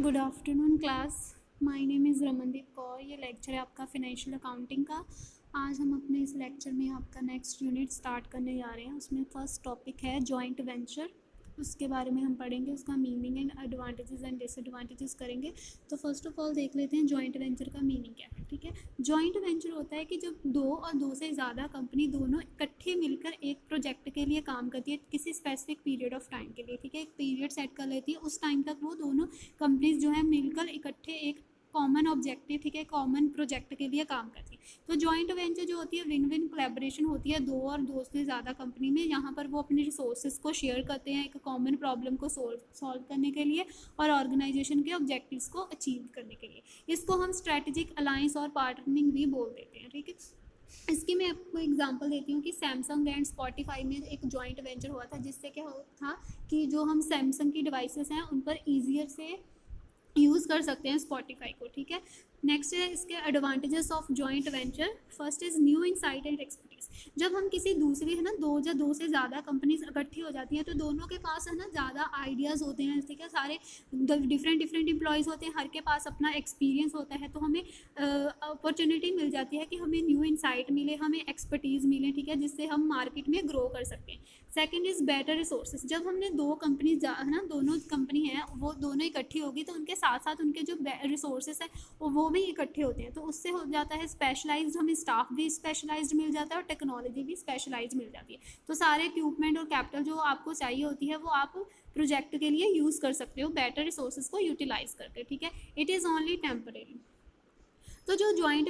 Good afternoon class. My name is Ramandeep Kaur. ये lecture है आपका फिनेंशियल अकाउंटिंग का। आज हम अपने इस लेक्चर में आपका नेक्स्ट यूनिट स्टार्ट करने जा रहे हैं। उसमें फर्स्ट टॉपिक है जॉइंट वेंचर। उसके बारे में हम पढ़ेंगे, उसका meaning and advantages and disadvantages करेंगे। तो फर्स्ट ऑफ ऑल देख लेते हैं जॉइंट वेंचर का मीनिंग क्या है। ठीक है, जॉइंट वेंचर होता है कि जब दो और दो से ज़्यादा कंपनी दोनों इकट्ठे मिलकर एक प्रोजेक्ट के लिए काम करती है किसी स्पेसिफिक पीरियड ऑफ टाइम के लिए। ठीक है, एक पीरियड सेट कर लेती है, उस टाइम तक वो दोनों कंपनीज जो है मिलकर इकट्ठे एक कॉमन ऑब्जेक्टिव, ठीक है, कॉमन प्रोजेक्ट के लिए काम करती है। तो जॉइंट वेंचर जो होती है विन विन कोलैबोरेशन होती है दो और दो से ज़्यादा कंपनी में। यहाँ पर वो अपने रिसोर्सेज को शेयर करते हैं एक कॉमन प्रॉब्लम को सॉल्व करने के लिए और ऑर्गेनाइजेशन के ऑब्जेक्टिव्स को अचीव करने के लिए। इसको हम स्ट्रेटेजिक अलायंस और पार्टनरिंग भी बोल देते हैं। ठीक है, इसकी मैं आपको एग्जांपल देती हूँ कि सैमसंग एंड स्पॉटिफाई में एक जॉइंट वेंचर हुआ था, जिससे क्या था कि जो हम सैमसंग की डिवाइसेस हैं उन पर ईजियर से यूज़ कर सकते हैं स्पॉटिफाई को। ठीक है, नेक्स्ट है इसके advantages of joint venture. First is new insight and expertise. जब हम किसी दूसरी है ना दो से ज़्यादा कंपनीज इकट्ठी हो जाती हैं तो दोनों के पास है ना ज़्यादा आइडियाज़ होते हैं। ठीक है, सारे डिफरेंट एम्प्लॉयज़ होते हैं, हर के पास अपना एक्सपीरियंस होता है, तो हमें अपॉर्चुनिटी मिल जाती है कि हमें न्यू इनसाइट मिले, हमें एक्सपर्टीज़ मिले। ठीक है, जिससे हम मार्केट में ग्रो कर सकते हैं। Second is better resources. जब हमने दो कंपनीज है ना, दोनों कंपनी है वो दोनों इकट्ठी होगी तो उनके साथ साथ उनके जो रिसोर्सेज है वो भी इकट्ठे होते हैं, तो उससे हो जाता है स्पेशलाइज्ड, हमें स्टाफ भी स्पेशलाइज्ड मिल जाता है और टेक्नोलॉजी भी स्पेशलाइज्ड मिल जाती है। तो सारे इक्विपमेंट और कैपिटल जो आपको चाहिए होती है वो आप प्रोजेक्ट के लिए यूज़ कर सकते हो बेटर रिसोर्सेज को यूटिलाइज करके। ठीक है, इट इज़ ओनली टेम्परेरी। तो जो जॉइंट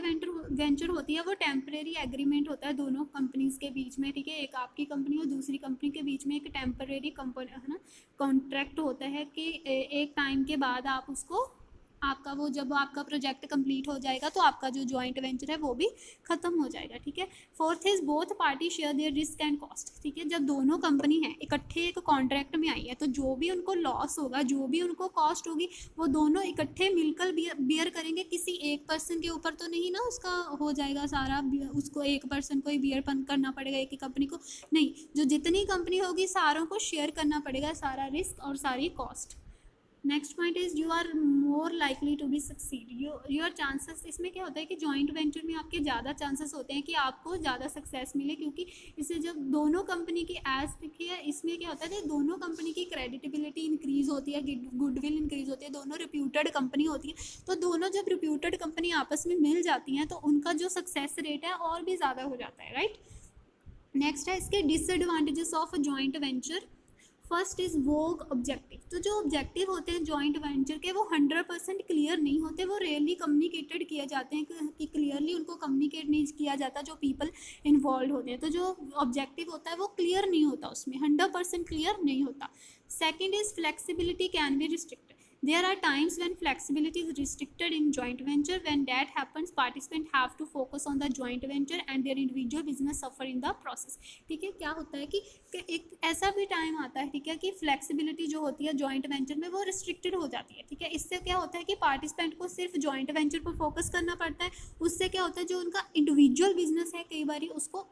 वेंचर होती है वो टेम्परेरी एग्रीमेंट होता है दोनों कंपनीज के बीच में। ठीक है, एक आपकी कंपनी और दूसरी कंपनी के बीच में एक टेम्परेरी कंपनी है ना कॉन्ट्रैक्ट होता है कि एक टाइम के बाद आप उसको आपका वो जब आपका प्रोजेक्ट कंप्लीट हो जाएगा तो आपका जो जॉइंट वेंचर है वो भी खत्म हो जाएगा। ठीक है, fourth is both party share their risk and cost. ठीक है, जब दोनों कंपनी है इकट्ठे एक कॉन्ट्रैक्ट में आई है तो जो भी उनको लॉस होगा, जो भी उनको कॉस्ट होगी, वो दोनों इकट्ठे मिलकर बियर करेंगे। किसी एक पर्सन के ऊपर तो नहीं ना उसका हो जाएगा सारा, उसको एक पर्सन को ही बियर करना पड़ेगा एक ही कंपनी को, नहीं, जो जितनी कंपनी होगी सारों को शेयर करना पड़ेगा सारा रिस्क और सारी cost. Next point is you are more likely to be succeed. Your chances, इसमें क्या होता है कि जॉइंट वेंचर में आपके ज़्यादा चांसेस होते हैं कि आपको ज़्यादा सक्सेस मिले, क्योंकि इससे जब दोनों कंपनी की एज देखिए इसमें क्या होता है कि दोनों कंपनी की क्रेडिटेबिलिटी इंक्रीज होती है, गुडविल इंक्रीज होती है, दोनों रिप्यूटेड कंपनी होती है। तो दोनों जब रिप्यूटेड कंपनी आपस में मिल जाती हैं तो उनका जो सक्सेस रेट है और भी ज़्यादा हो जाता है। राइट, नेक्स्ट है इसके disadvantages of joint venture. First is Vogue objective. तो जो ऑब्जेक्टिव होते हैं जॉइंट वेंचर के वो 100% क्लियर नहीं होते, वो रेयरली कम्युनिकेटेड किए जाते हैं कि क्लियरली उनको कम्युनिकेट नहीं किया जाता जो पीपल इन्वॉल्व होते हैं। तो जो ऑब्जेक्टिव होता है वो क्लियर नहीं होता, उसमें 100% क्लियर नहीं होता। Second is flexibility can be restricted. There are times when flexibility is restricted in joint venture. When that happens, participants have to focus on the joint venture and their individual business suffer in the process. ठीक है, क्या होता है कि एक ऐसा भी time आता है, ठीक है, कि फ्लेक्सिबिलिटी जो होती है जॉइंट वेंचर में वो रिस्ट्रिक्टेड हो जाती है। ठीक है, इससे क्या होता है कि पार्टिसिपेंट को सिर्फ जॉइंट वेंचर पर फोकस करना पड़ता है। उससे क्या होता है जो उनका इंडिविजुअल बिजनेस है कई बार उसको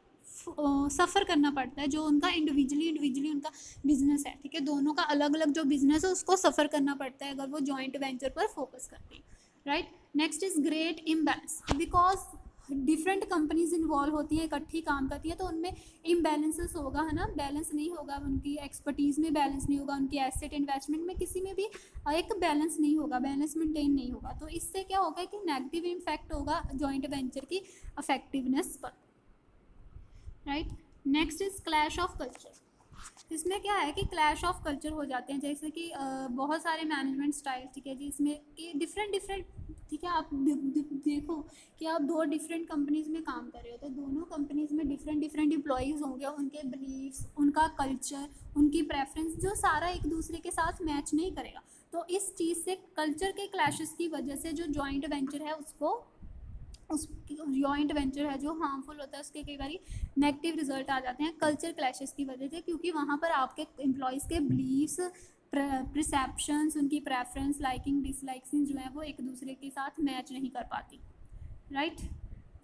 सफ़र करना पड़ता है, जो उनका इंडिविजुअली उनका बिजनेस है। ठीक है, दोनों का अलग अलग जो बिजनेस है उसको सफ़र करना पड़ता है अगर वो जॉइंट वेंचर पर फोकस करते हैं। Right, next is great imbalance. Because different companies involve होती हैं, इकट्ठी काम करती है, तो उनमें इम्बैलेंसेस होगा, है ना, बैलेंस नहीं होगा, उनकी एक्सपर्टीज़ में बैलेंस नहीं होगा, उनकी एसेट इन्वेस्टमेंट में किसी में भी एक बैलेंस नहीं होगा, बैलेंस मेंटेन नहीं होगा। तो इससे क्या होगा कि नेगेटिव इम्पैक्ट होगा जॉइंट वेंचर की इफेक्टिवनेस पर। Right, next is clash of culture. इसमें क्या है कि क्लैश ऑफ कल्चर हो जाते हैं, जैसे कि बहुत सारे मैनेजमेंट स्टाइल, ठीक है जी, इसमें कि डिफरेंट, ठीक है, आप देखो कि आप दो डिफरेंट कंपनीज में काम कर रहे हो तो दोनों कंपनीज में डिफरेंट एम्प्लॉयज़ होंगे, उनके बिलीव्स, उनका कल्चर, उनकी प्रेफरेंस जो सारा एक दूसरे के साथ मैच नहीं करेगा। तो इस चीज़ से कल्चर के क्लैशेस की वजह से जो जॉइंट वेंचर है उसको उस जॉइंट वेंचर है जो हार्मफुल होता है उसके कई बार नेगेटिव रिजल्ट आ जाते हैं कल्चर क्लैशेस की वजह से, क्योंकि वहाँ पर आपके एम्प्लॉयज़ के बिलीव्स, परसेप्शंस, उनकी प्रेफरेंस, लाइकिंग डिसलाइकिंग जो है वो एक दूसरे के साथ मैच नहीं कर पाती। Right,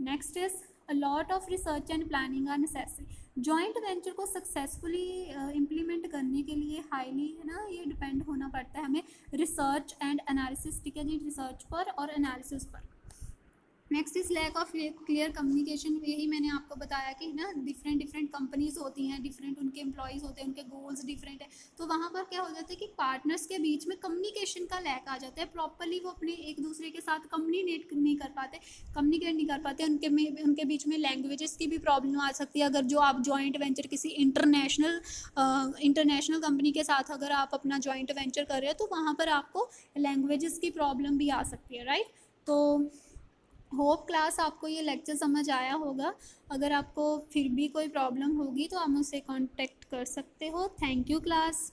next is a lot of research and planning are necessary. Joint venture को सक्सेसफुली इम्प्लीमेंट करने के लिए हाईली है ना ये डिपेंड होना पड़ता है हमें रिसर्च एंड एनालिसिस, ठीक है जी, रिसर्च पर और एनालिसिस पर। Next is lack of clear communication. यही मैंने आपको बताया कि ना डिफरेंट कंपनीज होती हैं, डिफरेंट उनके एम्प्लॉयज़ होते हैं, उनके गोल्स डिफरेंट है, तो वहाँ पर क्या हो जाता है कि पार्टनर्स के बीच में कम्युनिकेशन का लैक आ जाता है, प्रॉपरली वो अपने एक दूसरे के साथ कम्युनिकेट नहीं कर पाते उनके बीच में लैंग्वेजेस की भी प्रॉब्लम आ सकती है। अगर जो आप जॉइंट वेंचर किसी इंटरनेशनल कंपनी के साथ अगर आप अपना जॉइंट वेंचर कर रहे हो तो वहाँ पर आपको लैंग्वेजेस की प्रॉब्लम भी आ सकती है, राइट। तो होप क्लास आपको ये लेक्चर समझ आया होगा। अगर आपको फिर भी कोई प्रॉब्लम होगी तो आप मुझसे कांटेक्ट कर सकते हो। Thank you class.